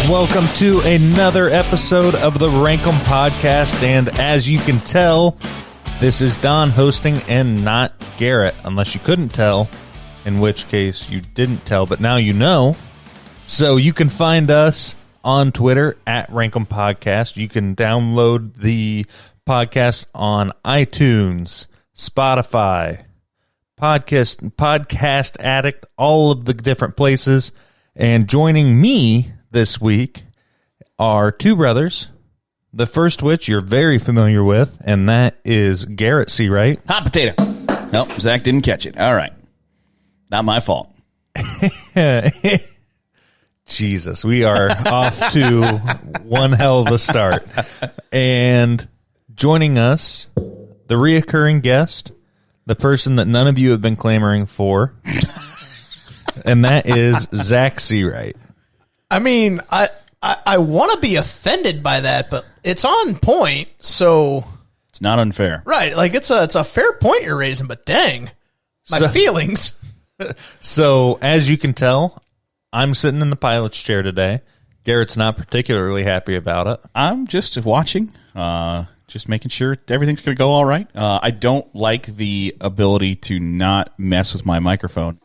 welcome to another episode of the Rank 'em Podcast. And as you can tell, this is Don hosting and not Garrett, unless you couldn't tell, in which case you didn't tell, but now you know. So you can find us on Twitter at Rank 'em Podcast. You can download the podcast on iTunes, Spotify, Podcast Addict, all of the different places. And joining me this week are two brothers, the first which you're very familiar with, and that is Garrett C. Wright. Hot potato. Nope, Zach didn't catch it. All right. Not my fault. Jesus, we are off to one hell of a start. And joining us, the reoccurring guest, the person that none of you have been clamoring for, and that is Zach C. Wright. I mean, I want to be offended by that, but it's on point, so It's not unfair. right. Like it's a fair point you're raising, but dang, my feelings. So, as you can tell, I'm sitting in the pilot's chair today. Garrett's not particularly happy about it. I'm just watching, just making sure everything's going to go all right. I don't like the ability to not mess with my microphone.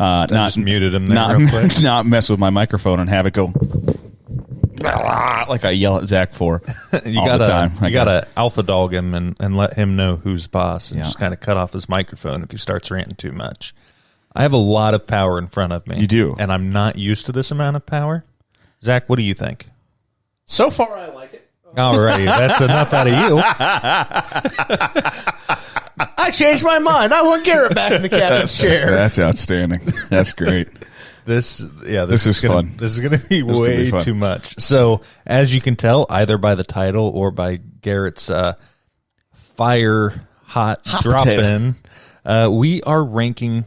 Not just muted him there real quick. Not mess with my microphone and have it go like I yell at Zach for all the time. You gotta alpha dog him and let him know who's boss, and just kind of cut off his microphone if he starts ranting too much. I have a lot of power in front of me. You do. And I'm not used to this amount of power. Zach, what do you think? So far, I like it. All right, that's enough out of you. I changed my mind. I want Garrett back in the captain's chair. That's outstanding. That's great. This is fun. This is going to be way too much. So, as you can tell, either by the title or by Garrett's fire hot drop in, we are ranking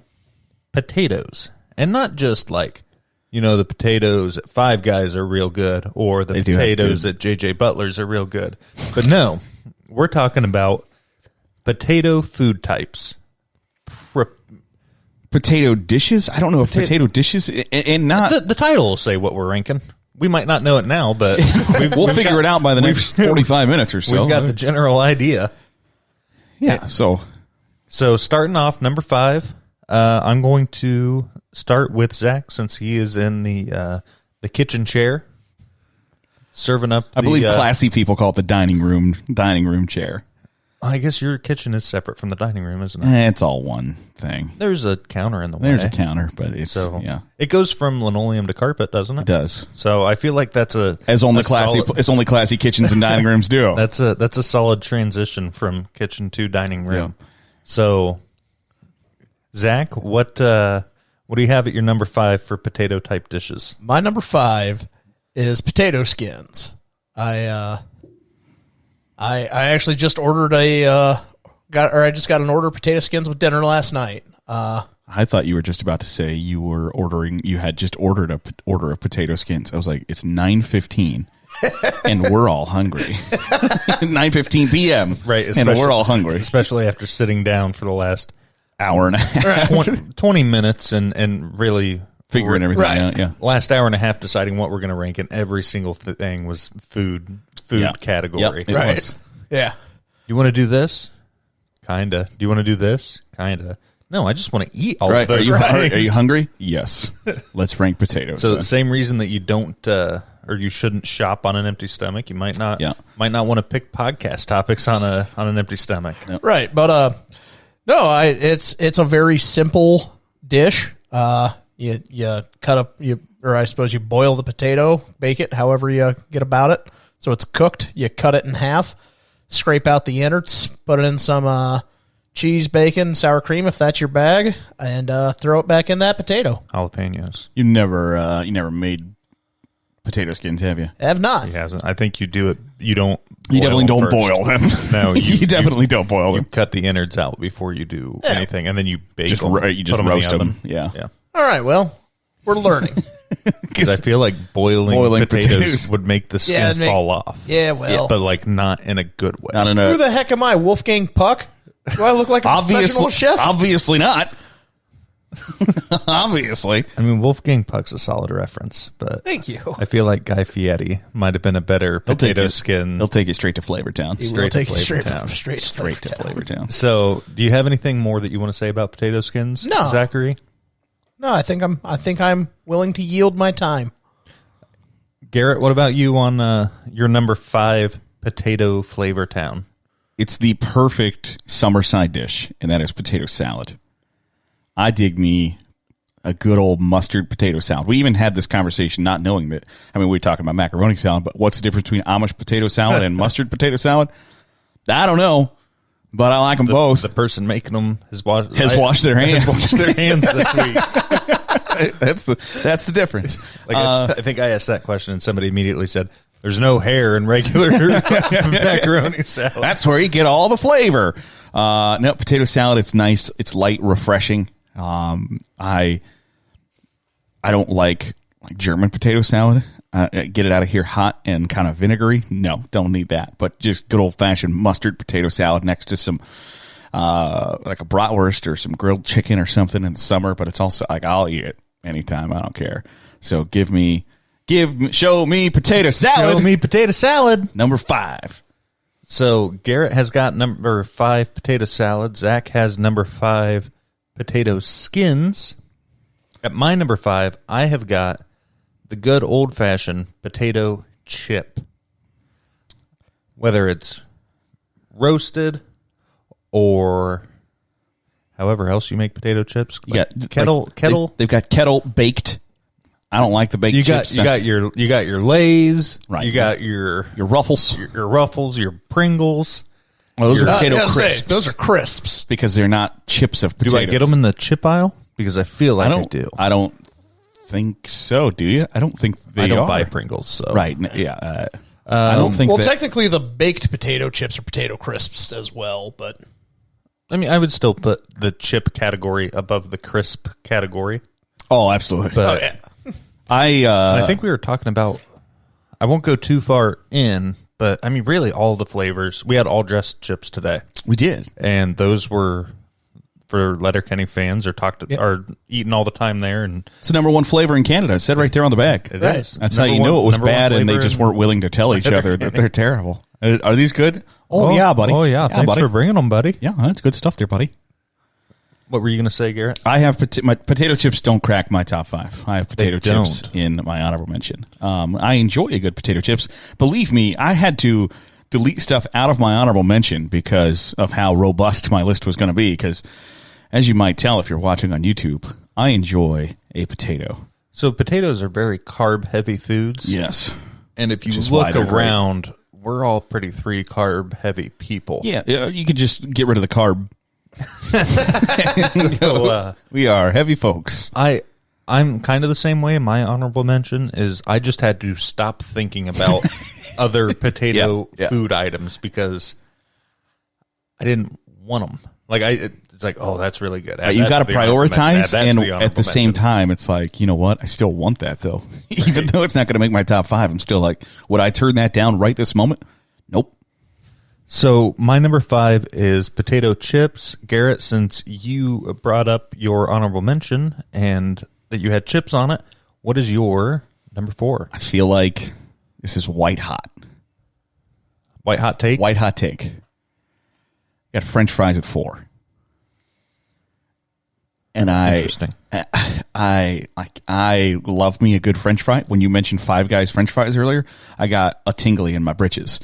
potatoes, and not just like, the potatoes at Five Guys are real good, or the potatoes at JJ Butler's are real good. But no, we're talking about potato food types. Potato dishes? I don't know if potato dishes and not... The title will say what we're ranking. We might not know it now, but we'll figure it out by the next 45 minutes or so. We've got the general idea. Yeah, so starting off, number 5, I'm going to start with Zach, since he is in the kitchen chair, serving up I believe classy people call it the dining room chair. I guess your kitchen is separate from the dining room, isn't it? It's all one thing. There's a counter in the way. There's a counter, but it's It goes from linoleum to carpet, doesn't it? It does. So I feel like that's as only classy kitchens and dining rooms do. That's a solid transition from kitchen to dining room. Yeah. So, Zach, what do you have at your number 5 for potato type dishes? My number 5 is potato skins. I actually just ordered I just got an order of potato skins with dinner last night. I thought you were just about to say you had just ordered a order of potato skins. I was like, it's 9:15 and we're all hungry. 9:15 p.m. Right, and we're all hungry. Especially after sitting down for the last hour and a half. 20 minutes and really figuring everything out. Yeah. Last hour and a half deciding what we're going to rank, and every single thing was food category. Yep, it was. Yeah. You want to do this? Kinda. Do you want to do this? Kinda. No, I just want to eat all of those things. Are you hungry? Yes. Let's rank potatoes. So the same reason that you don't or you shouldn't shop on an empty stomach. You might not want to pick podcast topics on an empty stomach. Yep. Right, but no, it's a very simple dish. You cut up or I suppose you boil the potato, bake it, however you get about it. So it's cooked. You cut it in half, scrape out the innards, put it in some cheese, bacon, sour cream if that's your bag, and throw it back in that potato. Jalapenos. You never made potato skins, have you? I have not. He hasn't. I think you do it. You don't. You definitely don't boil them. No, you definitely don't boil them. You cut the innards out before you do anything, and then you bake them. You just roast them. Yeah. All right. Well, we're learning. Because I feel like boiling potatoes would make the skin fall off. Yeah, well. But like not in a good way. Who the heck am I, Wolfgang Puck? Do I look like a professional chef? Obviously not. Obviously. I mean, Wolfgang Puck's a solid reference, but Thank you. I feel like Guy Fieri might have been a better potato skin. He'll take it straight to Flavortown. Straight to Flavortown. So, do you have anything more that you want to say about potato skins, No. Zachary? No, I think I'm willing to yield my time. Garrett, what about you on your number 5 potato flavor town? It's the perfect summer side dish, and that is potato salad. I dig me a good old mustard potato salad. We even had this conversation not knowing that. I mean, we were talking about macaroni salad, but what's the difference between Amish potato salad and mustard potato salad? I don't know, but I like them both. The person making them has washed their hands. Has washed their hands this week. That's the difference. Like I think I asked that question, and somebody immediately said, "There's no hair in regular macaroni salad." That's where you get all the flavor. No, potato salad. It's nice. It's light, refreshing. I don't like German potato salad. Get it out of here hot and kind of vinegary. No, don't need that. But just good old fashioned mustard potato salad next to some like a bratwurst or some grilled chicken or something in the summer. But it's also like I'll eat it anytime. I don't care. So show me potato salad. Show me potato salad. Number 5. So Garrett has got number 5 potato salad. Zach has number 5 potato skins. At my number 5, I have got the good old-fashioned potato chip. Whether it's roasted or however else you make potato chips. Yeah, kettle. They've got kettle baked. I don't like the baked chips. You got your Lay's. Right. You got your Ruffles. Your Ruffles, your Pringles. Well, those are potato crisps. Those are crisps. Because they're not chips of potatoes. Do I get them in the chip aisle? Because I feel like I do. I don't think so. Do you? I don't think they I don't are. buy Pringles. So. Right. Yeah. I don't think. Well, technically, the baked potato chips are potato crisps as well. But I mean, I would still put the chip category above the crisp category. Oh, absolutely. But I think we were talking about. I won't go too far in, but I mean, really, all the flavors. We had all dressed chips today. We did, and those were for Letterkenny fans are eating all the time there. And it's the number 1 flavor in Canada. It said right there on the back. It is. That's how you know it was bad, and they just weren't willing to tell each other that they're terrible. Are these good? Oh yeah, buddy. Oh yeah, thanks buddy. for bringing them, buddy. Yeah, that's good stuff there, buddy. What were you going to say, Garrett? I have my potato chips don't crack my top 5. I have potato chips in my honorable mention. I enjoy a good potato chips. Believe me, I had to delete stuff out of my honorable mention because of how robust my list was going to be. Because, as you might tell if you're watching on YouTube, I enjoy a potato. So potatoes are very carb-heavy foods. Yes. And if you look around, we're all pretty 3 carb-heavy people. Yeah, you could just get rid of the carb. So, we are heavy folks. I'm kind of the same way. My honorable mention is I just had to stop thinking about other potato food items because I didn't want them. Like it's like, oh, that's really good. You got to prioritize, and at the same time, it's like, you know what? I still want that though, even though it's not going to make my top 5. I'm still like, would I turn that down right this moment? Nope. So my number 5 is potato chips. Garrett, since you brought up your honorable mention and that you had chips on it, what is your number 4? I feel like this is white hot. White hot take? White hot take. Got French fries at 4. And I love me a good French fry. When you mentioned Five Guys French fries earlier, I got a tingly in my britches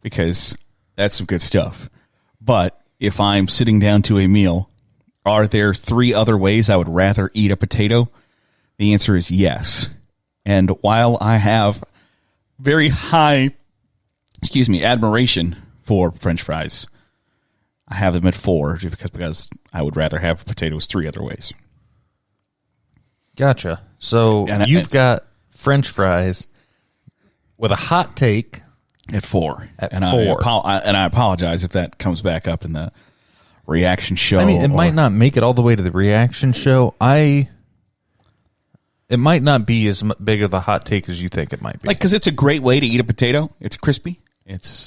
because that's some good stuff. But if I'm sitting down to a meal, are there 3 other ways I would rather eat a potato? The answer is yes. And while I have very high, admiration for French fries, I have them at 4 because I would rather have potatoes 3 other ways. Gotcha. So you've got French fries with a hot take at 4. At and 4. I apologize if that comes back up in the reaction show. I mean, it might not make it all the way to the reaction show. It might not be as big of a hot take as you think it might be. Like, because it's a great way to eat a potato. It's crispy.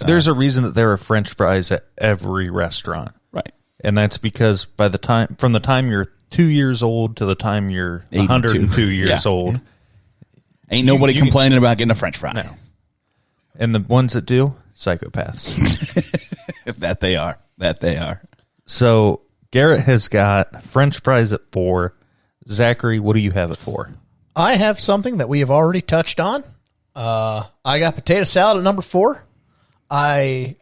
There's a reason that there are French fries at every restaurant. Right. And that's because from the time you're 2 years old to the time you're 82. 102 years old. Ain't nobody complaining about getting a French fry. No. And the ones that do, psychopaths. That they are. That they are. So Garrett has got French fries at 4. Zachary, what do you have it for? I have something that we have already touched on. I got potato salad at number 4. I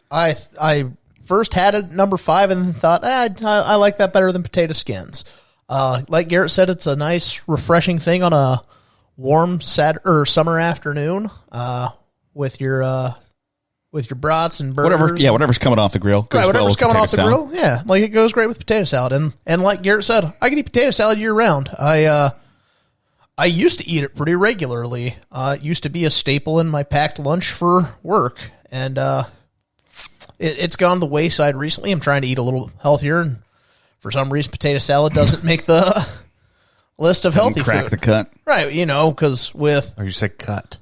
first had it at number 5 and thought, I like that better than potato skins. Like Garrett said, it's a nice, refreshing thing on a warm summer afternoon with your brats and burgers. Whatever's coming off the grill. Right, whatever's coming off the grill. Yeah, like it goes great with potato salad. And like Garrett said, I can eat potato salad year round. I used to eat it pretty regularly. It used to be a staple in my packed lunch for work, and it's gone the wayside recently. I'm trying to eat a little healthier, and for some reason, potato salad doesn't make the list of healthy crack food. The cut. Right, because with... Or you said cut.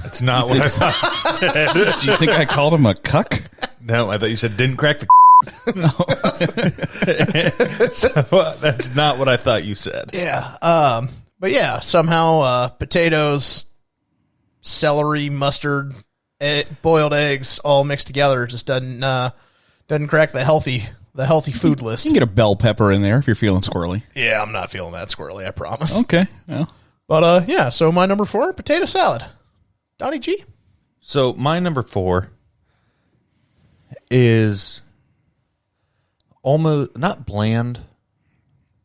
That's not what I thought you said. Do you think I called him a cuck? No, I thought you said didn't crack the so, that's not what I thought you said. Yeah. But yeah, somehow potatoes, celery, mustard, boiled eggs all mixed together just doesn't crack the healthy food list. You can get a bell pepper in there if you're feeling squirrely. Yeah, I'm not feeling that squirrely, I promise. Okay. Well. But yeah, so my number 4, potato salad. Donnie G? So my number 4 is almost not bland,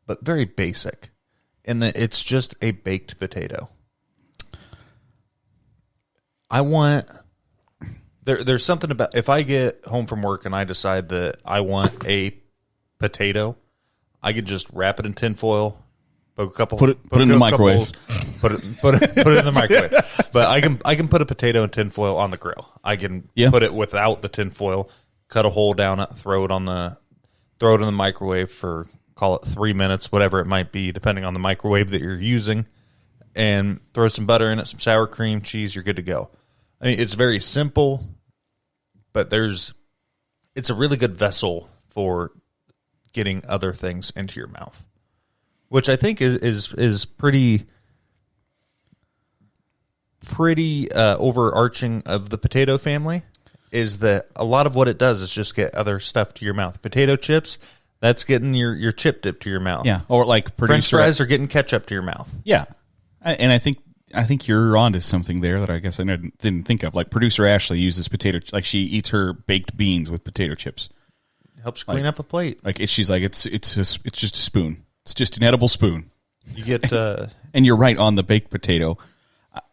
but very basic. In that it's just a baked potato. I want there's something about if I get home from work and I decide that I want a potato, I could just wrap it in tinfoil, put it in the microwave, put it in the microwave. But I can put a potato in tinfoil on the grill. I can put it without the tinfoil, cut a hole down it, throw it in the microwave for, call it 3 minutes, whatever it might be, depending on the microwave that you're using, and throw some butter in it, some sour cream, cheese, you're good to go. I mean, it's very simple, but it's a really good vessel for getting other things into your mouth, which I think is pretty overarching of the potato family, is that a lot of what it does is just get other stuff to your mouth. Potato chips, that's getting your chip dip to your mouth. Yeah, or like French fries are getting ketchup to your mouth. Yeah, and I think you're onto something there that I guess I didn't think of. Like producer Ashley uses like she eats her baked beans with potato chips. Helps clean up a plate. Like she's like it's just a spoon. It's just an edible spoon. You get and you're right on the baked potato.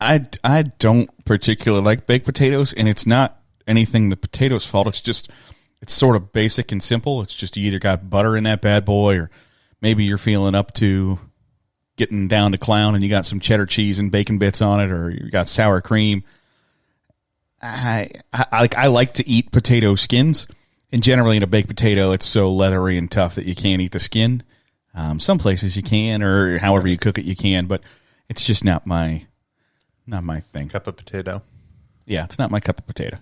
I don't particularly like baked potatoes, and it's not anything the potato's fault. It's sort of basic and simple. It's just you either got butter in that bad boy, or maybe you're feeling up to getting down to clown and you got some cheddar cheese and bacon bits on it, or you got sour cream. I like to eat potato skins, and generally in a baked potato, it's so leathery and tough that you can't eat the skin. Some places you can, or however you cook it, you can, but it's just not my thing. Cup of potato. Yeah, it's not my cup of potato.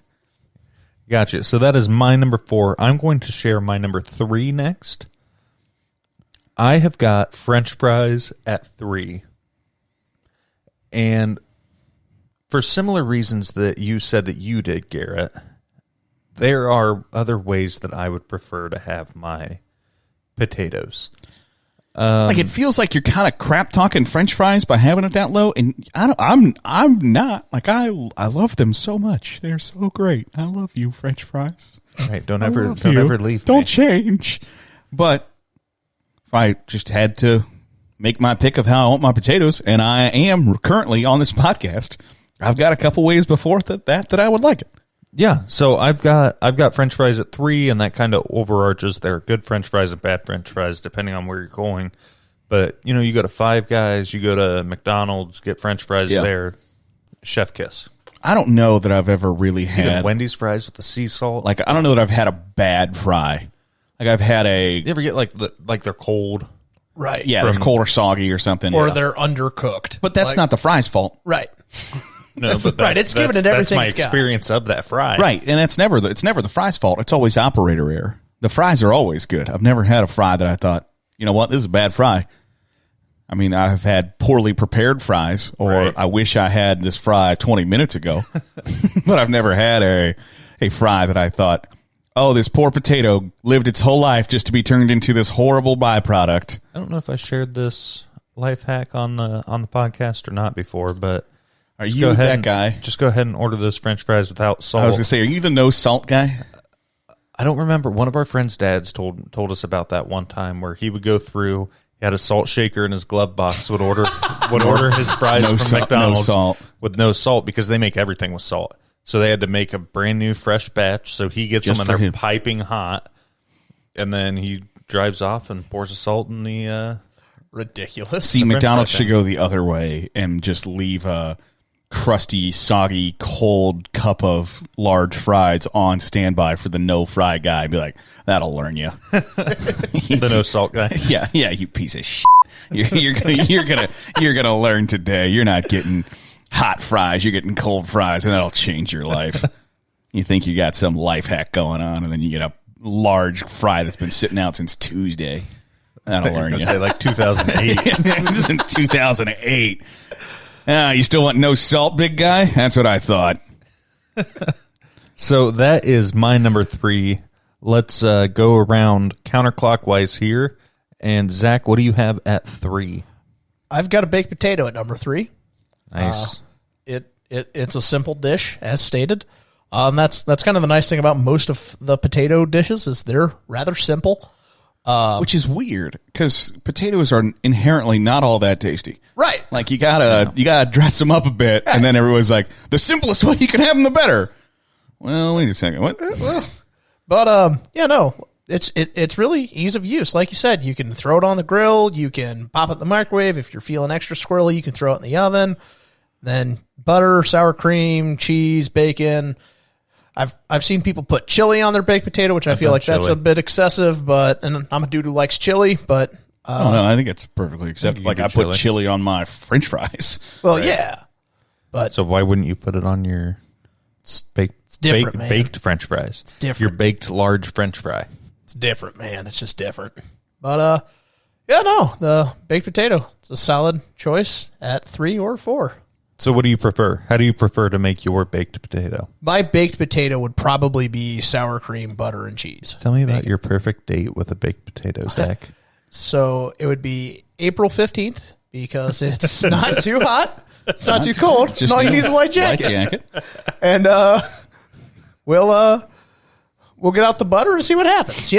Gotcha. So that is my number 4. I'm going to share my number 3 next. I have got French fries at 3. And for similar reasons that you said that you did, Garrett, there are other ways that I would prefer to have my potatoes. Like it feels like you're kind of crap talking French fries by having it that low, and I'm not. Like I love them so much. They're so great. I love you, French fries. Right? Don't ever leave. Don't change. But if I just had to make my pick of how I want my potatoes, and I am currently on this podcast, I've got a couple ways before that I would like it. Yeah, so I've got French fries at 3, and that kind of overarches there. Good French fries and bad French fries, depending on where you're going. But you go to Five Guys, you go to McDonald's, get French fries there. Chef kiss. I don't know that I've ever really had Wendy's fries with the sea salt. Like I don't know that I've had a bad fry. Like I've had You ever get like they're cold? Right. Yeah, they're cold or soggy or something. Or they're undercooked. But that's not the fry's fault. Right. No, but right. It's given it everything. That's my experience of that fry. Right, and it's never the fry's fault. It's always operator error. The fries are always good. I've never had a fry that I thought, you know what, this is a bad fry. I mean, I've had poorly prepared fries, or Right. I wish I had this fry 20 minutes ago. But I've never had a fry that I thought, oh, this poor potato lived its whole life just to be turned into this horrible byproduct. I don't know if I shared this life hack on the podcast or not before, but Are you that guy? Just go ahead and order those French fries without salt. I was going to say, are you the no salt guy? I don't remember. One of our friends' dads told us about that one time where he would go through. He had a salt shaker in his glove box. Would order his fries from McDonald's with no salt because they make everything with salt. So they had to make a brand new fresh batch. So he gets them and they're piping hot, and then he drives off and pours the salt in the. Ridiculous. See, McDonald's should go the other way and just leave a crusty, soggy, cold cup of large fries on standby for the no fry guy. Be like, that'll learn you. The no salt guy. Yeah, you piece of shit. You're gonna learn today. You're not getting hot fries. You're getting cold fries, and that'll change your life. You think you got some life hack going on, and then you get a large fry that's been sitting out since Tuesday. That'll learn you. Say like 2008. Since 2008. You still want no salt, big guy? That's what I thought. So that is my number 3. Let's go around counterclockwise here. And Zach, what do you have at 3? I've got a baked potato at number 3. Nice. It's a simple dish, as stated. That's kind of the nice thing about most of the potato dishes is they're rather simple. Which is weird because potatoes are inherently not all that tasty. Right. Like you gotta dress them up a bit, and then everyone's like, the simplest way you can have them, the better. Well, wait a second. What? But it's really ease of use. Like you said, you can throw it on the grill, you can pop it in the microwave. If you're feeling extra squirrely, you can throw it in the oven. Then butter, sour cream, cheese, bacon. I've seen people put chili on their baked potato, which I feel like that's a bit excessive, and I'm a dude who likes chili, but no, I think it's perfectly acceptable. Like I put chili on my French fries. Well, right. Yeah. But so why wouldn't you put it on your baked French fries? It's different. Your baked large French fry. It's different, man. It's just different. But the baked potato, it's a solid choice at 3 or 4. So what do you prefer? How do you prefer to make your baked potato? My baked potato would probably be sour cream, butter, and cheese. Tell me about your perfect date with a baked potato, Zach. So it would be April 15th because it's not too hot. It's not too cold. Just all you need is a light jacket. And we'll get out the butter and see what happens,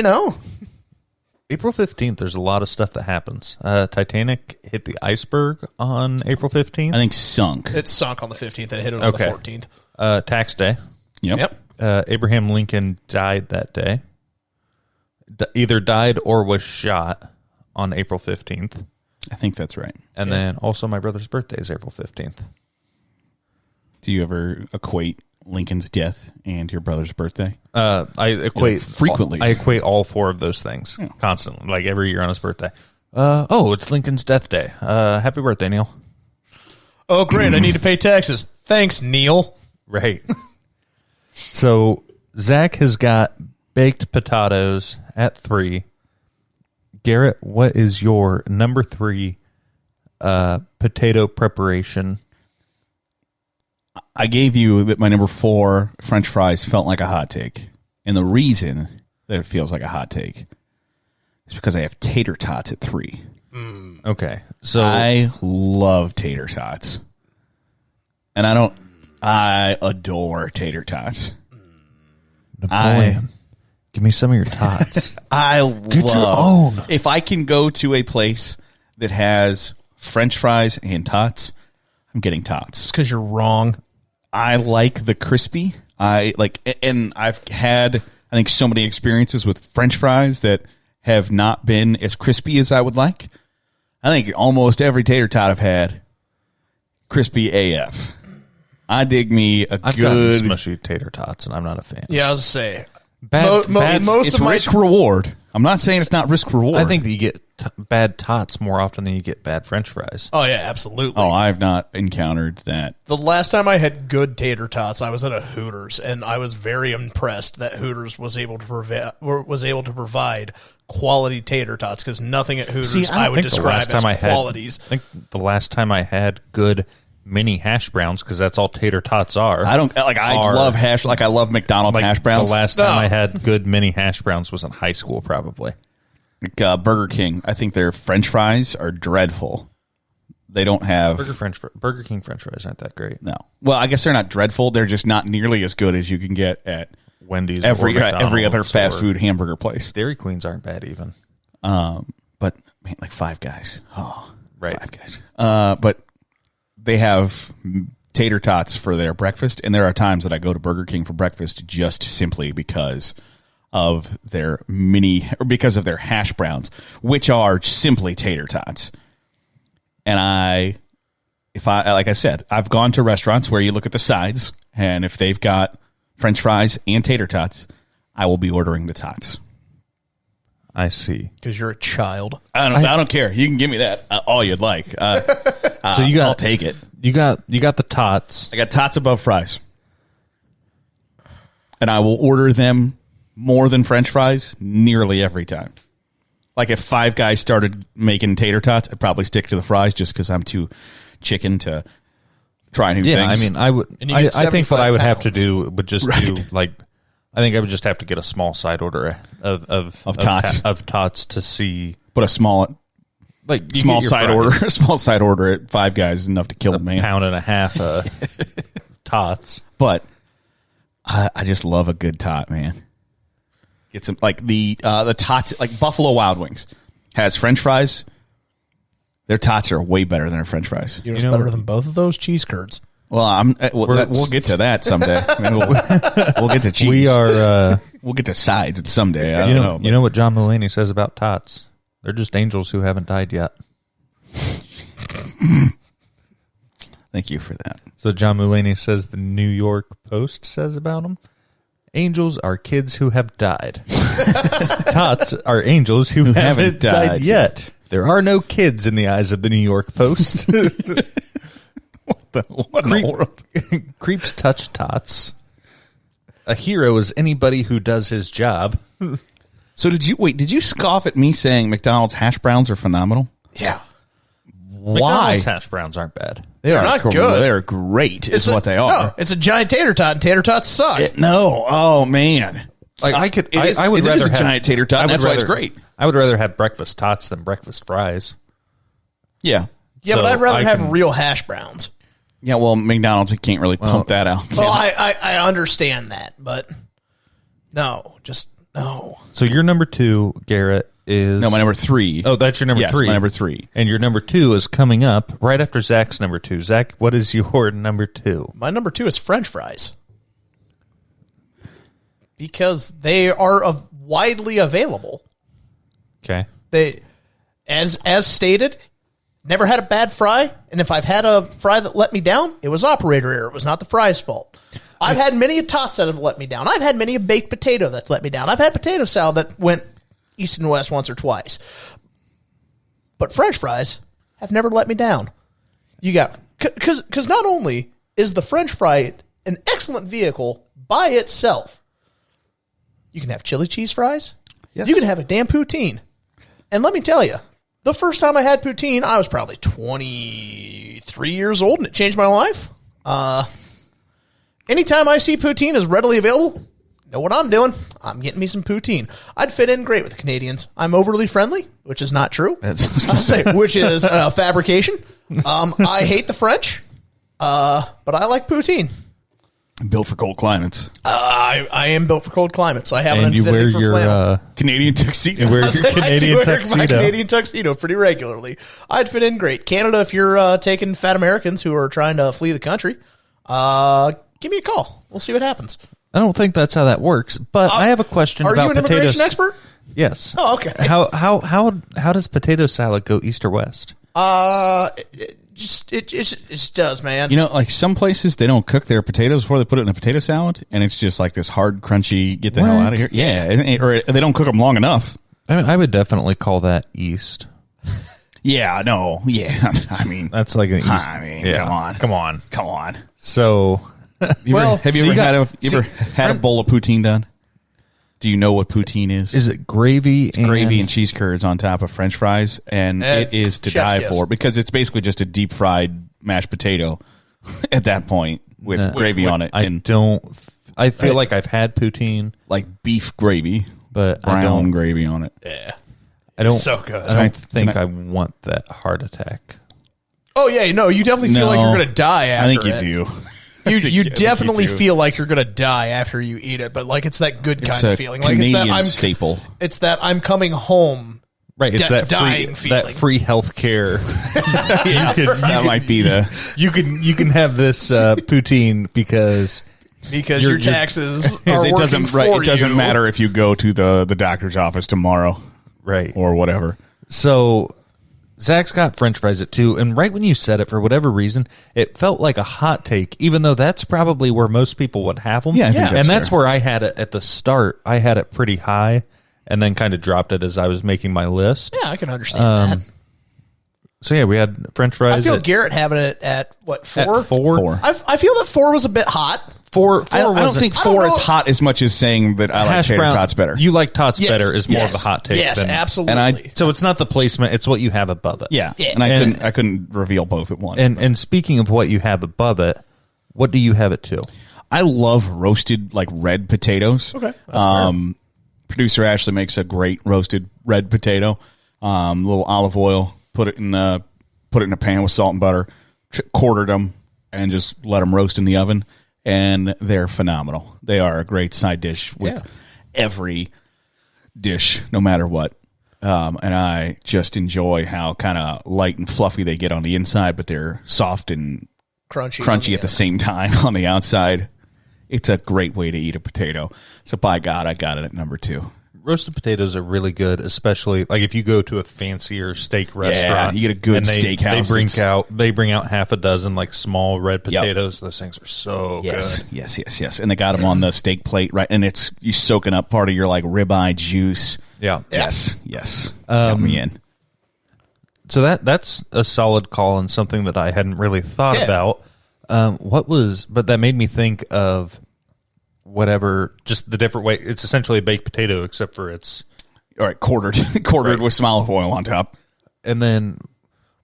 April 15th, there's a lot of stuff that happens. Titanic hit the iceberg on April 15th. I think sunk. It sunk on the 15th and hit it on the 14th. Tax day. Yep. Abraham Lincoln died that day. Either died or was shot on April 15th. I think that's right. And then also my brother's birthday is April 15th. Do you ever equate Lincoln's death and your brother's birthday? I equate frequently. I equate all 4 of those things constantly, like every year on his birthday. It's Lincoln's death day. Happy birthday, Neil. Oh, great. I need to pay taxes. Thanks, Neil. Right. So Zach has got baked potatoes at 3. Garrett, what is your number 3 potato preparation? I gave you that my number 4 French fries felt like a hot take. And the reason that it feels like a hot take is because I have tater tots at 3. Okay. So I love tater tots. And I adore tater tots. Napoleon, give me some of your tots. Get your own. If I can go to a place that has French fries and tots, I'm getting tots. It's because you're wrong. I like the crispy. And I've had, I think, so many experiences with French fries that have not been as crispy as I would like. I think almost every tater tot I've had, crispy AF. I dig me I've good gotten smushy tater tots, and I'm not a fan. Yeah, I was going to say. It's risk reward. I'm not saying it's not risk reward. I think that you get bad tots more often than you get bad French fries. Oh yeah, absolutely. Oh, I've not encountered that. The last time I had good tater tots, I was at a Hooters, and I was very impressed that Hooters was able to provide quality tater tots, because nothing at Hooters I would describe as qualities. I think the last time I had good mini hash browns, because that's all tater tots are. I love I love McDonald's hash browns. The last time I had good mini hash browns was in high school, probably. Burger King, I think their French fries are dreadful. They don't have Burger King French fries aren't that great. No, well, I guess they're not dreadful. They're just not nearly as good as you can get at Wendy's, every other fast food hamburger place. Dairy Queens aren't bad even. But man, like Five Guys. Oh, right, Five Guys. But they have tater tots for their breakfast, and there are times that I go to Burger King for breakfast just simply because of their because of their hash browns, which are simply tater tots. And like I said, I've gone to restaurants where you look at the sides, and if they've got French fries and tater tots, I will be ordering the tots. I see. Because you're a child. I don't care. You can give me that all you'd like. So I'll take it. You got the tots. I got tots above fries, and I will order them more than French fries nearly every time. Like if Five Guys started making tater tots, I'd probably stick to the fries just because I'm too chicken to try new things. Yeah, I mean, I would. I think what I would have to do would just do like. I think I would just have to get a small side order of tots to see. But a small side order at Five Guys is enough to kill a man. Pound and a half tots. But I just love a good tot, man. Get some like the tots, like Buffalo Wild Wings has French fries. Their tots are way better than their French fries. You know what's better than both of those? Cheese curds. Well, we'll get to that someday. I mean, we'll get to cheese. We'll get to sides someday. I don't know. You know what John Mulaney says about tots? They're just angels who haven't died yet. Thank you for that. So John Mulaney says the New York Post says about them. Angels are kids who have died. Tots are angels who haven't died yet. There are no kids in the eyes of the New York Post. What in the world? Creeps touch tots. A hero is anybody who does his job. So did you scoff at me saying McDonald's hash browns are phenomenal? Yeah. Why? McDonald's hash browns aren't bad. They're not good. They're great is what they are. No, it's a giant tater tot, and tater tots suck. Oh man. Like I would rather have a giant tater tot. That's why it's great. I would rather have breakfast tots than breakfast fries. Yeah. Yeah, but I'd rather have real hash browns. Yeah, well, McDonald's can't really pump that out. Well, I understand that, but no. So your number 2, Garrett, is... No, my number 3. Oh, that's your number 3. Yes, my number 3. And your number 2 is coming up right after Zach's number 2. Zach, what is your number 2? My number 2 is French fries. Because they are widely available. Okay. They, as stated... Never had a bad fry, and if I've had a fry that let me down, it was operator error. It was not the fry's fault. I've had many a tots that have let me down. I've had many a baked potato that's let me down. I've had potato salad that went east and west once or twice. But French fries have never let me down. You got because not only is the French fry an excellent vehicle by itself, you can have chili cheese fries. Yes. You can have a damn poutine. And let me tell you, the first time I had poutine, I was probably 23 years old, and it changed my life. Anytime I see poutine is readily available, know what I'm doing. I'm getting me some poutine. I'd fit in great with the Canadians. I'm overly friendly, which is not true. Which is fabrication. I hate the French, but I like poutine. Built for cold climates. I am built for cold climates. So I have an affinity affinity for flannel. Canadian tuxedo. You wear your Canadian tuxedo. My Canadian tuxedo pretty regularly. I'd fit in great. Canada, if you're taking fat Americans who are trying to flee the country, give me a call. We'll see what happens. I don't think that's how that works, but I have a question about potatoes. Are you an immigration expert? Yes. Oh, okay. How does potato salad go east or west? just does, man. You know, like some places they don't cook their potatoes before they put it in a potato salad, and it's just like this hard, crunchy. Get the hell out of here! Yeah, or they don't cook them long enough. I mean, I would definitely call that East. Yeah, no, yeah. I mean, That's like an East. I mean, come on. So, Have you ever had a bowl of poutine done? Do you know what poutine is? is it gravy? Gravy and cheese curds on top of French fries, and it is to die for because it's basically just a deep fried mashed potato at that point with gravy on it. I feel like I've had poutine, like beef gravy, but brown gravy on it. Yeah, I don't. so good. I don't think I want that heart attack. Oh yeah, no, you definitely feel like you're gonna die after. I think you do. You definitely feel like you're gonna die after you eat it, but like it's that good kind of feeling. Like Canadian it's that I'm staple. It's that I'm coming home. Right, it's that dying that free health care. That might be you can have this poutine because your taxes are it doesn't working for it doesn't you. matter if you go to the doctor's office tomorrow, right, or whatever. So Zach's got French fries at 2, and right when you said it, for whatever reason, it felt like a hot take, even though that's probably where most people would have them. Yeah, I think that's that's fair. where I had it at the start. I had it pretty high, and then kind of dropped it as I was making my list. Yeah, I can understand that. So yeah, we had French fries. I feel Garrett having it at what 4? At 4. I feel that 4 was a bit hot. 4. I don't think 4 is hot as much as saying that I like hash tater brown tots better. You like tots Yes, better is more yes, of a hot take. Yes, than, absolutely. So it's not the placement; it's what you have above it. Yeah, Yeah. and I couldn't reveal both at once. And speaking of what you have above it, what do you have it to? I love roasted like red potatoes. Okay, that's Producer Ashley makes a great roasted red potato. Little olive oil, put it in a pan with salt and butter, quartered them, and just let them roast in the oven. And they're phenomenal. They are a great side dish with every dish, no matter what. And I just enjoy how kind of light and fluffy they get on the inside, but they're soft and crunchy at the same time on the outside. It's a great way to eat a potato. So by God, I got it at number 2. Roasted potatoes are really good, especially like if you go to a fancier steak restaurant. You get a good and steakhouse. They bring out half a dozen like small red potatoes. Those things are so good. Yes. And they got them on the steak plate, right? And it's you soaking up part of your like ribeye juice. Yeah. Yes. Count me in. So that's a solid call and something that I hadn't really thought about. But that made me think of whatever, just the different way. It's essentially a baked potato, except for it's all right, quartered with some olive oil on top. And then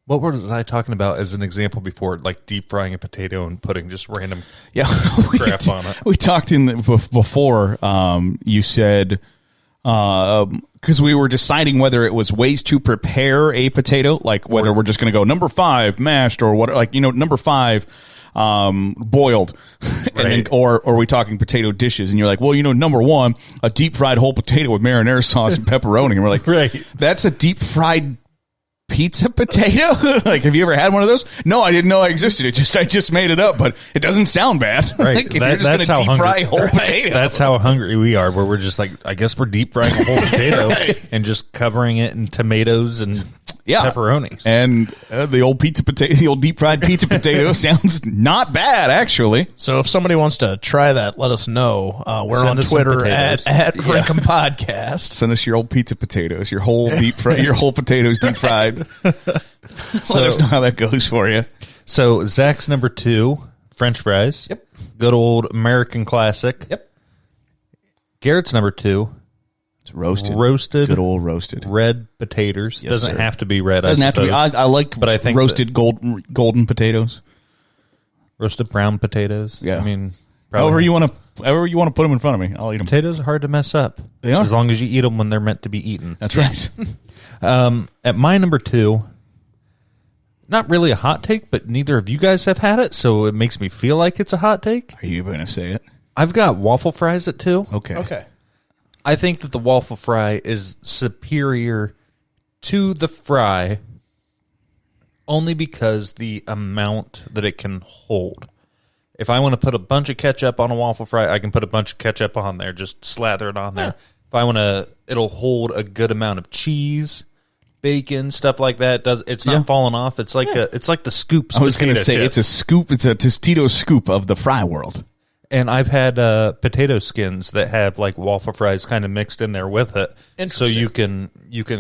what was I talking about as an example before, like deep frying a potato and putting just random crap on it? We talked before. You said because we were deciding whether it was ways to prepare a potato, like whether we're just going to go number 5 mashed or what, like number 5. Boiled, and then, or are we talking potato dishes? And you're like, well, number 1, a deep fried whole potato with marinara sauce and pepperoni. And we're like, that's a deep fried pizza potato. Like, have you ever had one of those? No, I didn't know I existed. I just made it up, but it doesn't sound bad. Right. Like, if you're just going to deep fry a whole potato. That's how hungry we are, where we're just like, I guess we're deep frying a whole potato and just covering it in tomatoes and pepperonis. And the old deep fried pizza potato sounds not bad, actually. So if somebody wants to try that, let us know. We're on Twitter at Rankum Podcast. Send us your old pizza potatoes, your whole your whole potatoes deep fried. Let us know how that goes for you. So Zach's number 2, French fries. Yep. Good old American classic. Yep. Garrett's number 2. It's roasted. Good old roasted. Red potatoes. Yes, Doesn't sir. have to be red, Doesn't have to be. I like but I think roasted golden potatoes. Roasted brown potatoes. Yeah. I mean, however you want to put them in front of me, I'll eat them. Potatoes are hard to mess up. They are. As long as you eat them when they're meant to be eaten. That's right. At my number 2, not really a hot take, but neither of you guys have had it, so it makes me feel like it's a hot take. Are you going to say it? I've got waffle fries at 2. Okay. I think that the waffle fry is superior to the fry only because the amount that it can hold. If I want to put a bunch of ketchup on a waffle fry, I can put a bunch of ketchup on there, just slather it on there. If I want to, it'll hold a good amount of cheese bacon, stuff like that. It's not falling off. It's like it's like the scoops. I was going to say chips. it's a scoop. It's a Tostito scoop of the fry world. And I've had potato skins that have like waffle fries kind of mixed in there with it, so you can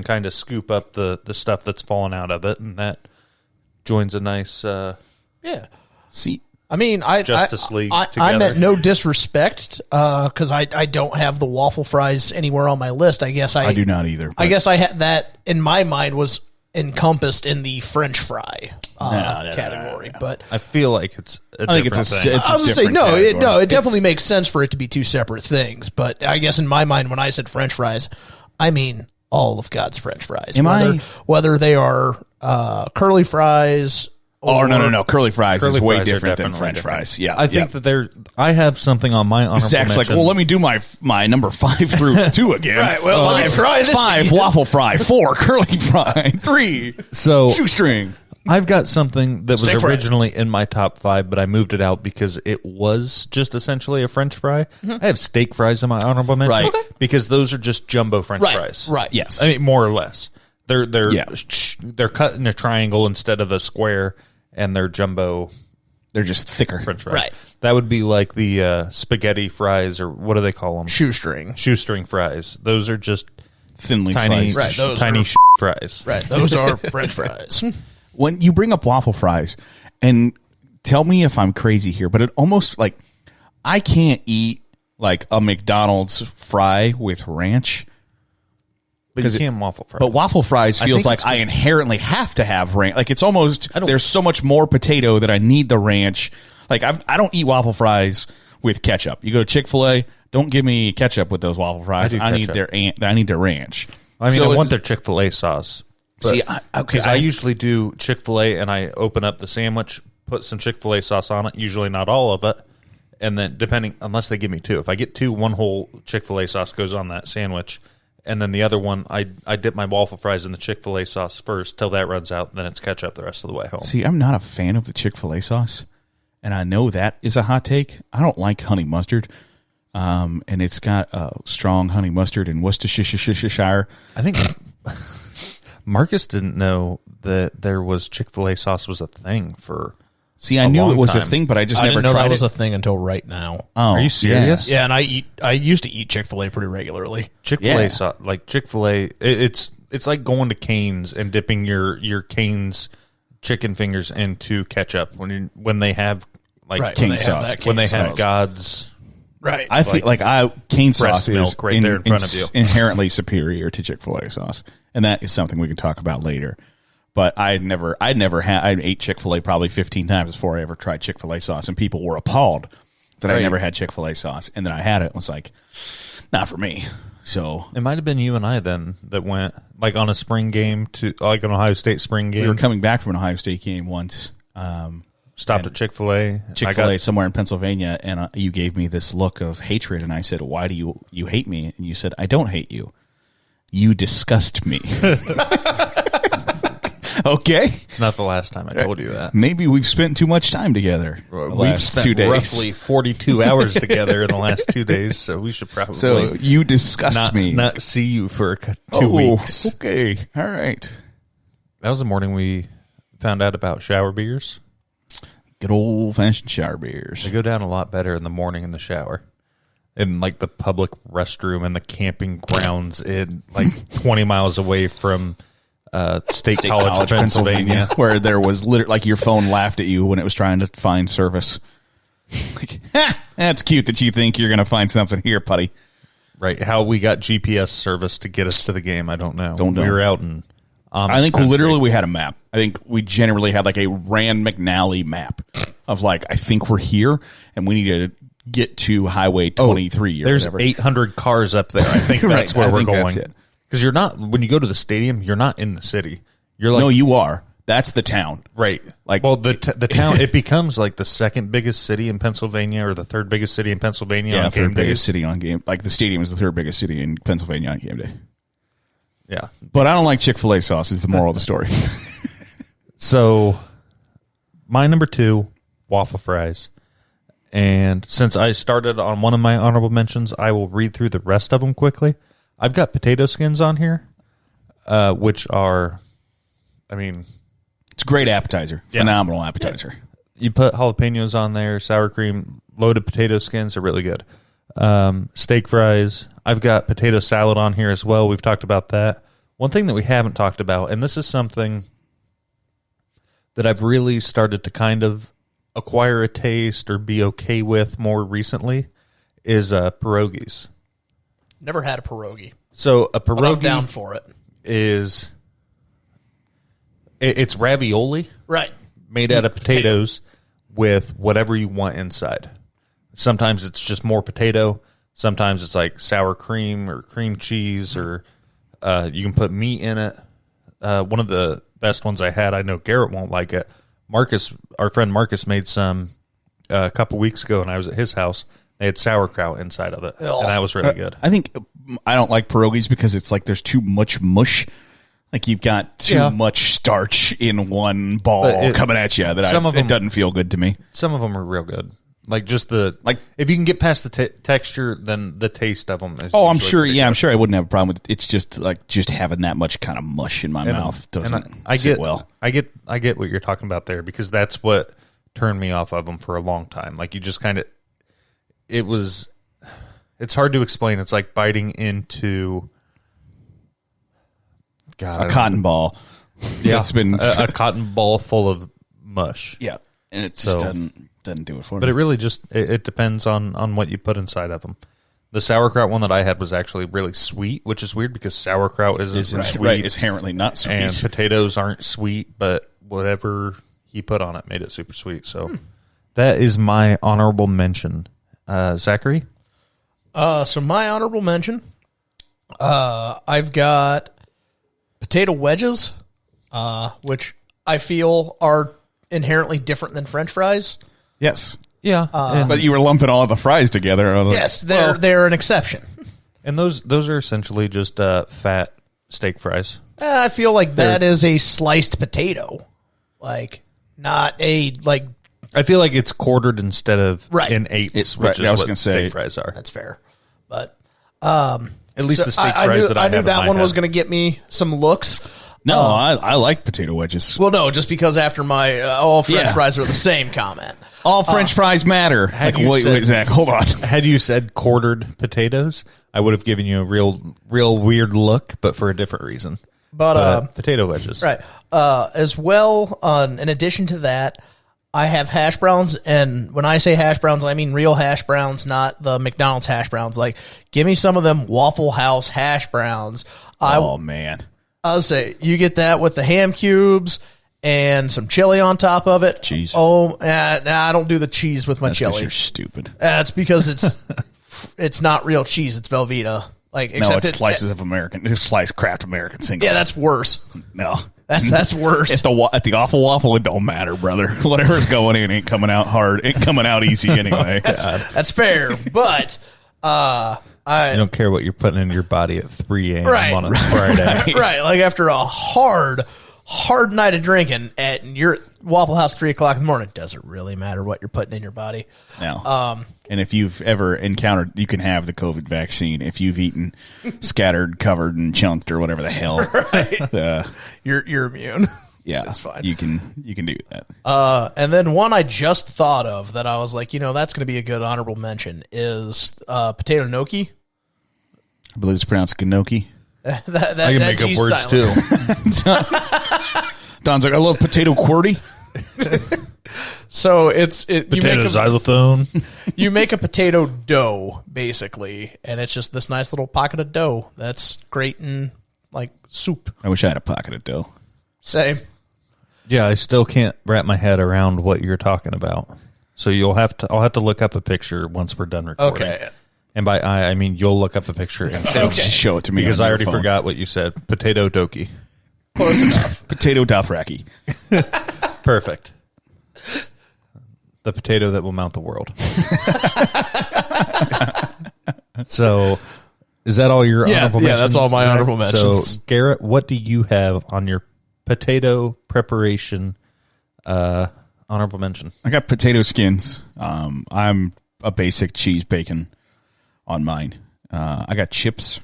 kind of scoop up the stuff that's falling out of it, and that joins a nice See, I mean, Justice League I together. meant no disrespect, because I don't have the waffle fries anywhere on my list. I guess I do not either. I guess I had that in my mind was encompassed in the French fry category, but I feel like it's. I think it's a. I was different gonna say category. it definitely makes sense for it to be two separate things. But I guess in my mind, when I said French fries, I mean all of God's French fries. Whether they are curly fries. Oh, no. Curly fries is way fries are different than definitely French different. fries. Yeah. I think that I have something on my honorable Zach's like, mention. well, let me do my number 5 through 2 again. Right, well, let me try this 5 again. waffle fry, 4 curly fry, 3 So shoestring. I've got something that was Steak fries. originally in my top 5, but I moved it out because it was just essentially a French fry. I have steak fries in my honorable mention, Right. because those are just jumbo French fries. Right. Yes. I mean, more or less. They're cut in a triangle instead of a square, and they're jumbo They're just thicker. French fries. Right. That would be like the spaghetti fries, or what do they call them? Shoestring. Shoestring fries. Those are just Thinly tiny, sliced. Right, those tiny are- fries. Right. Those are French fries. When you bring up waffle fries, and tell me if I'm crazy here, but it almost like I can't eat like a McDonald's fry with ranch. But you can waffle fries. But waffle fries feels think like it's I inherently have to have ranch. Like it's almost there's so much more potato that I need the ranch. Like I don't eat waffle fries with ketchup. You go to Chick-fil-A, don't give me ketchup with those waffle fries. I need their ranch. I mean, I want their Chick-fil-A sauce. See, Because I usually do Chick-fil-A, and I open up the sandwich, put some Chick-fil-A sauce on it, usually not all of it, and then unless they give me 2. If I get 2, one whole Chick-fil-A sauce goes on that sandwich, and then the other one, I dip my waffle fries in the Chick-fil-A sauce first till that runs out, then it's ketchup the rest of the way home. See, I'm not a fan of the Chick-fil-A sauce, and I know that is a hot take. I don't like honey mustard, and it's got strong honey mustard and Worcestershire. I think Marcus didn't know that there was Chick-fil-A sauce was a thing for. See, I knew it was a time. thing, but I just I never didn't know tried that was it. a thing until right now. Oh, Are you serious? Yeah, and I used to eat Chick-fil-A pretty regularly. Chick-fil-A Yeah. sauce, like Chick-fil-A, it's like going to Cane's and dipping your Cane's chicken fingers into ketchup when they have like Right, King when they have sauce. that when they King have sauce. God's. Right. I feel like cane breast sauce milk is right there in front of you. inherently superior to Chick-fil-A sauce, and that is something we can talk about later. But I ate Chick-fil-A probably 15 times before I ever tried Chick-fil-A sauce, and people were appalled that I Right. never had Chick-fil-A sauce, and then I had it and was like, not for me. So It might have been you and I then that went like on a spring game to like an Ohio State spring game. we were coming back from an Ohio State game once. Stopped at Chick-fil-A. Chick-fil-A somewhere in Pennsylvania, and you gave me this look of hatred, and I said, why do you hate me? And you said, I don't hate you. You disgust me. Okay. It's not the last time I told you that. Maybe we've spent too much time together. the We've last spent 2 days. roughly 42 hours together in the last 2 days, so we should probably So you disgust me. not see you for 2 weeks. Okay. All right. That was the morning we found out about shower beers. Good old fashioned shower beers. They go down a lot better in the morning in the shower. In like the public restroom and the camping grounds in like 20 miles away from State College, Pennsylvania. where there was literally like your phone laughed at you when it was trying to find service. Like, that's cute that you think you're going to find something here, putty. Right. How we got GPS service to get us to the game, I don't know. Don't know. We were out in Amish I think country. literally we had a map. I think we generally had like a Rand McNally map of like, I think we're here and we need to get to Highway 23 or There's whatever. 800 cars up there. I think that's Right, where I we're think going. that's it. Because you're not, when you go to the stadium, you're not in the city. You're like, No, you are. That's the town. right. Like- well, the town, it becomes like the second biggest city in Pennsylvania or the third biggest city in Pennsylvania Yeah, on third game biggest days. city on game. Like the stadium is the third biggest city in Pennsylvania on game day. Yeah. But I don't like Chick-fil-A sauce is the moral of the story. So, my number 2, waffle fries. And since I started on one of my honorable mentions, I will read through the rest of them quickly. I've got potato skins on here. which are, I mean, it's a great appetizer. Yeah. Phenomenal appetizer. You put jalapenos on there, sour cream, loaded potato skins are really good. Steak fries. I've got potato salad on here as well. We've talked about that. One thing that we haven't talked about, and this is something that I've really started to kind of acquire a taste or be okay with more recently, is pierogies. Never had a pierogi. So a pierogi, I'm down for it. It's ravioli, right? Made out of potatoes with whatever you want inside. Sometimes it's just more potato. Sometimes it's like sour cream or cream cheese, or you can put meat in it. One of the best ones I had, I know Garrett won't like it. Marcus, our friend Marcus, made some a couple weeks ago, and I was at his house. They had sauerkraut inside of it, and that was really good. I think I don't like pierogies because it's like there's too much mush. Like you've got too much starch in one ball coming at you. It doesn't feel good to me. Some of them are real good. Like just if you can get past the texture, then the taste of them is. Oh, I'm sure. Yeah, I'm sure I wouldn't have a problem with it. It's just like having that much kind of mush in my mouth doesn't sit well. I get what you're talking about there, because that's what turned me off of them for a long time. Like you just kind of. It's hard to explain. It's like biting into a cotton ball. Yeah, it's been a cotton ball full of mush. Yeah, and it just doesn't do it for me. But it really just it depends on what you put inside of them. The sauerkraut one that I had was actually really sweet, which is weird because sauerkraut isn't sweet. Right, it's inherently not sweet. And potatoes aren't sweet, but whatever he put on it made it super sweet. So that is my honorable mention. Zachary? So my honorable mention, I've got potato wedges, which I feel are inherently different than French fries. Yes. Yeah. But you were lumping all of the fries together. Yes, they're an exception. And those are essentially just fat steak fries. I feel like that is a sliced potato. Like, not a, like... I feel like it's quartered instead of in eighths, which is what steak fries are. That's fair. But at least the steak fries that I knew that one was going to get me some looks. No, I like potato wedges. Well, no, just because after my all French fries are the same comment. All French fries matter. Wait, Zach, hold on. Had you said quartered potatoes, I would have given you a real weird look, but for a different reason. But potato wedges. Right. As well, in addition to that, I have hash browns, and when I say hash browns, I mean real hash browns, not the McDonald's hash browns. Like, give me some of them Waffle House hash browns. Man. I'll say, you get that with the ham cubes and some chili on top of it. Cheese. Oh, I don't do the cheese with my chili. You're stupid. That's because it's not real cheese. It's Velveeta. Like, except it's slices of American, just sliced Kraft American singles. Yeah, that's worse. No. That's worse. At the awful waffle, it don't matter, brother. Whatever's going in ain't coming out hard. Ain't coming out easy anyway. That's fair, but I don't care what you're putting in your body at 3 a.m. on a Friday. Right, like after a hard night of drinking at your Waffle House 3 o'clock in the morning. Doesn't really matter what you're putting in your body. No. And if you've ever encountered, you can have the COVID vaccine if you've eaten scattered, covered, and chunked or whatever the hell. Right. You're immune. Yeah, that's fine. You can do that. And then one I just thought of that I was like, that's going to be a good honorable mention is potato gnocchi. I believe it's pronounced gnocchi. I can make up words too. Don's like, I love potato QWERTY. So potato xylophone. You make a potato dough basically, and it's just this nice little pocket of dough that's great in like soup. I wish I had a pocket of dough. Same. Yeah, I still can't wrap my head around what you're talking about. So I'll have to look up a picture once we're done recording. Okay. And by I mean you'll look up a picture and show it to me because I already forgot what you said. Potato doki. Close enough. Potato Dothraki. Perfect. The potato that will mount the world. So, is that all your honorable mentions? Yeah, that's all my honorable mentions. So, Garrett, what do you have on your potato preparation honorable mention? I got potato skins. I'm a basic cheese bacon on mine. I got chips,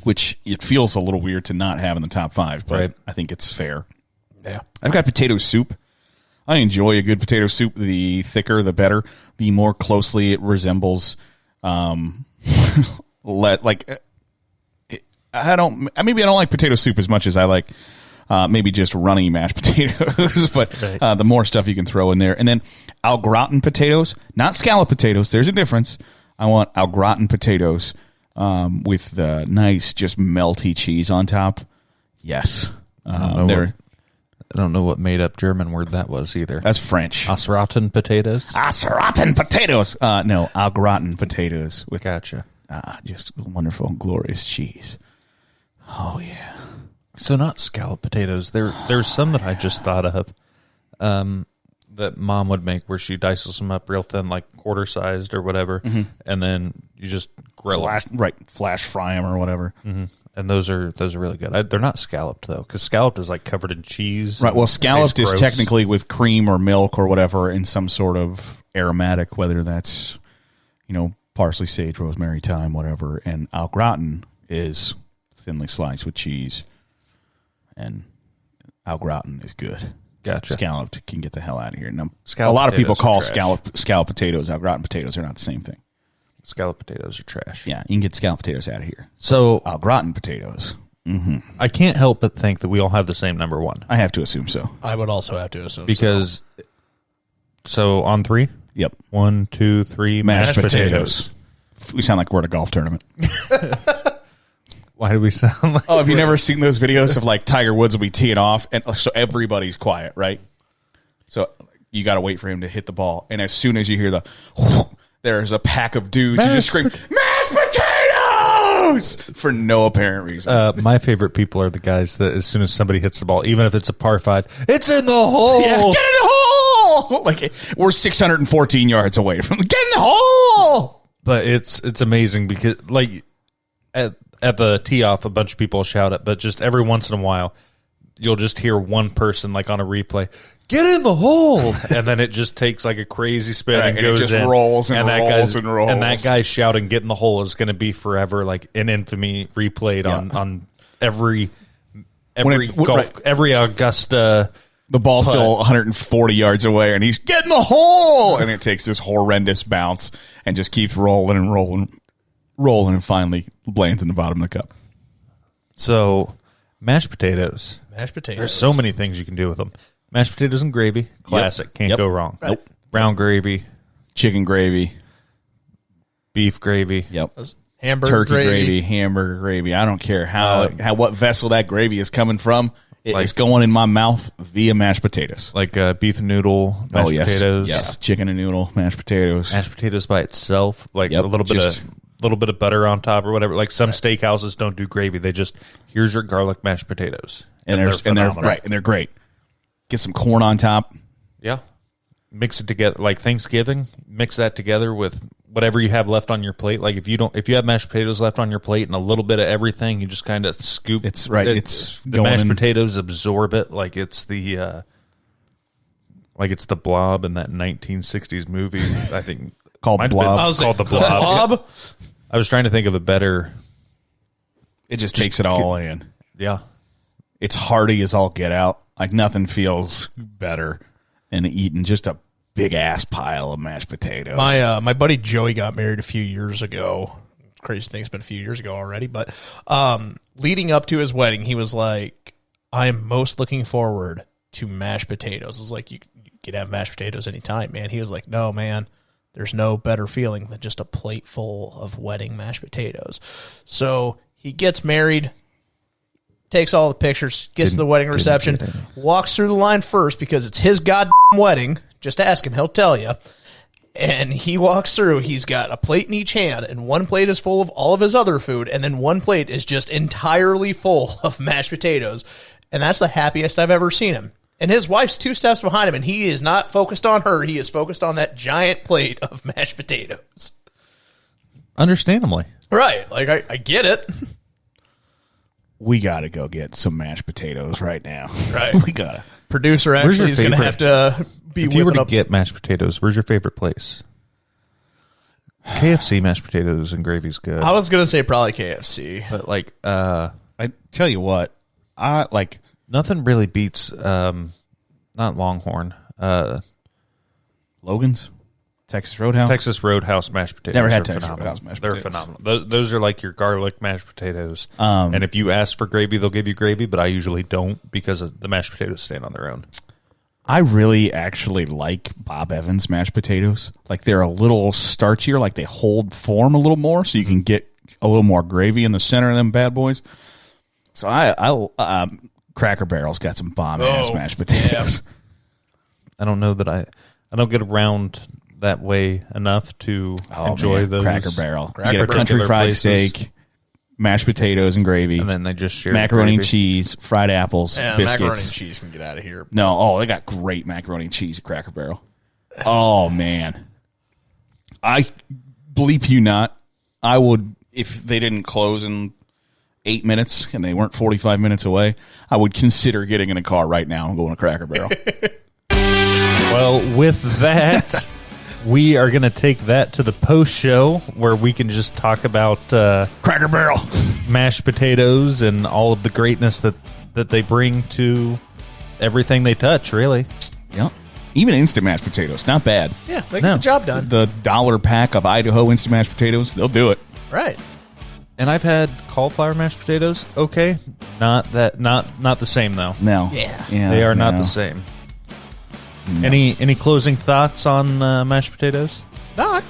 which it feels a little weird to not have in the top 5, but Right. I think it's fair. Yeah. I've got potato soup. I enjoy a good potato soup. The thicker, the better. The more closely it resembles, I don't like potato soup as much as I like maybe just runny mashed potatoes, but Right. the more stuff you can throw in there. And then au gratin potatoes, not scallop potatoes. There's a difference. I want au gratin potatoes with the nice, just melty cheese on top. Yes. I don't know what made up German word that was either. That's French. Ausraten potatoes. Ausraten potatoes. No, au gratin potatoes with Gotcha. just wonderful, glorious cheese. Oh, yeah. So not scallop potatoes. There's some that I just thought of that Mom would make where she dices them up real thin, like quarter sized or whatever, and then you just grill them. Flash fry them or whatever. Mm-hmm. And those are really good. They're not scalloped though, because scalloped is like covered in cheese. Right. Well, scalloped is gross. technically with cream or milk or whatever in some sort of aromatic, whether that's parsley, sage, rosemary, thyme, whatever. And au gratin is thinly sliced with cheese, and au gratin is good. Gotcha. Scalloped can get the hell out of here. Now, a Scalloped lot of people potatoes call are trash. scallop potatoes au gratin potatoes. They're not the same thing. Scalloped potatoes are trash. Yeah, you can get scalloped potatoes out of here. So Au gratin potatoes. I can't help but think that we all have the same number one. I have to assume so. I would also have to assume Because, so on 3? Yep. 1, 2, 3, mashed potatoes. We sound like we're at a golf tournament. Why do we sound like... Oh, have you never seen those videos of like Tiger Woods will be teeing off, and so everybody's quiet, right? So you got to wait for him to hit the ball, and as soon as you hear the, there's a pack of dudes who just scream, "Mashed potatoes!" for no apparent reason. My favorite people are the guys that as soon as somebody hits the ball, even if it's a par 5, it's in the hole. Yeah, get in the hole! Like we're 614 yards away from get in the hole. But it's amazing because like at the tee off, a bunch of people shout it, but just every once in a while, you'll just hear one person like on a replay, "Get in the hole," and then it just takes like a crazy spin Right, and and it goes just in, rolls and that rolls guy's, and rolls. and that guy shouting "Get in the hole" is going to be forever like in infamy replayed on every every Augusta. The ball's still 140 yards away, and he's get in the hole, and it takes this horrendous bounce and just keeps rolling and rolling, and finally lands in the bottom of the cup. So, mashed potatoes. Mashed potatoes. There's so many things you can do with them. Mashed potatoes and gravy, classic, can't Yep. go wrong. Right. Nope. Brown gravy, Chicken gravy, beef gravy. yep, Hamburger turkey gravy, hamburger gravy. I don't care how what vessel that gravy is coming from. It's going in my mouth via mashed potatoes. Like beef and noodle, mashed potatoes. Yes, chicken and noodle, mashed potatoes. Mashed potatoes by itself, like Yep, a little bit of butter on top or whatever. Like some steakhouses don't do gravy; they just here's your garlic mashed potatoes, and they're phenomenal. right, and they're great. Get some corn on top. Yeah, mix it together like Thanksgiving. Mix that together with whatever you have left on your plate. Like if you have mashed potatoes left on your plate and a little bit of everything, you just kind of scoop. It's right. It's the mashed potatoes absorb it like it's the Blob in that 1960s movie. I think Called The Blob. Called The Blob. I was trying to think of a better. It just takes it all in. Yeah, It's hearty as all get out. Like nothing feels better than eating just a big ass pile of mashed potatoes. My buddy Joey got married a few years ago. Crazy thing, it's been a few years ago already. But leading up to his wedding, he was like, "I am most looking forward to mashed potatoes." I was like, "You can have mashed potatoes anytime, man." He was like, "No, man. There's no better feeling than just a plate full of wedding mashed potatoes." So he gets married, takes all the pictures, gets to the wedding reception, walks through the line first because it's his goddamn wedding. Just ask him, he'll tell you. And he walks through, he's got a plate in each hand, and one plate is full of all of his other food, and then one plate is just entirely full of mashed potatoes. And that's the happiest I've ever seen him. And his wife's 2 steps behind him, and he is not focused on her. He is focused on that giant plate of mashed potatoes. understandably. Right. Like, I get it. We got to go get some mashed potatoes right now. Right. We got to. Producer Where's your actually is going to favorite- have to be If you were whipping to up. get mashed potatoes, where's your favorite place? KFC mashed potatoes and gravy's good. I was gonna say probably KFC, but like, I tell you what, I like nothing really beats not Longhorn, Logan's, Texas Roadhouse. mashed potatoes. Never had are Texas phenomenal. Roadhouse mashed They're potatoes. phenomenal. Those are like your garlic mashed potatoes. And if you ask for gravy, they'll give you gravy, but I usually don't because the mashed potatoes stand on their own. I really actually like Bob Evans mashed potatoes. Like they're a little starchier, like they hold form a little more, so you can get a little more gravy in the center of them bad boys. So I Cracker Barrel's got some bomb ass mashed potatoes. I don't know that I don't get around that way enough to enjoy those. Cracker Barrel. You Cracker get a country Barrel fried places. steak, mashed potatoes and gravy, And then they just share macaroni and gravy. cheese, fried apples, biscuits. macaroni and cheese can get out of here. No, they got great macaroni and cheese at Cracker Barrel. Oh man, I bleep you not. I would, if they didn't close in 8 minutes and they weren't 45 minutes away, I would consider getting in a car right now and going to Cracker Barrel. Well, with that, we are going to take that to the post show where we can just talk about Cracker Barrel. mashed potatoes and all of the greatness that they bring to everything they touch, really. Yep. Even instant mashed potatoes, not bad. Yeah, they get the job done. The $1 pack of Idaho instant mashed potatoes, they'll do it. Right. And I've had cauliflower mashed potatoes. Okay, not the same though. No. Yeah. They are not the same. No. Any closing thoughts on mashed potatoes? No,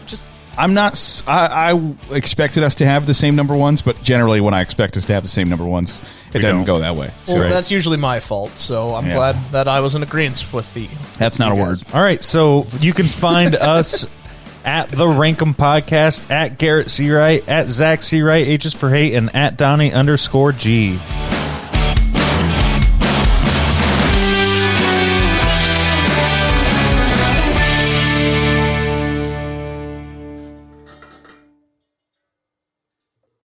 I expected us to have the same number ones, but generally when I expect us to have the same number ones, it doesn't go that way. Well, that's usually my fault, so I'm glad that I was in agreement with the... That's not a word. All right, so you can find us at the Rankum Podcast, at Garrett C. Wright, at Zach C. Wright, H is for hate, and at Donnie _G.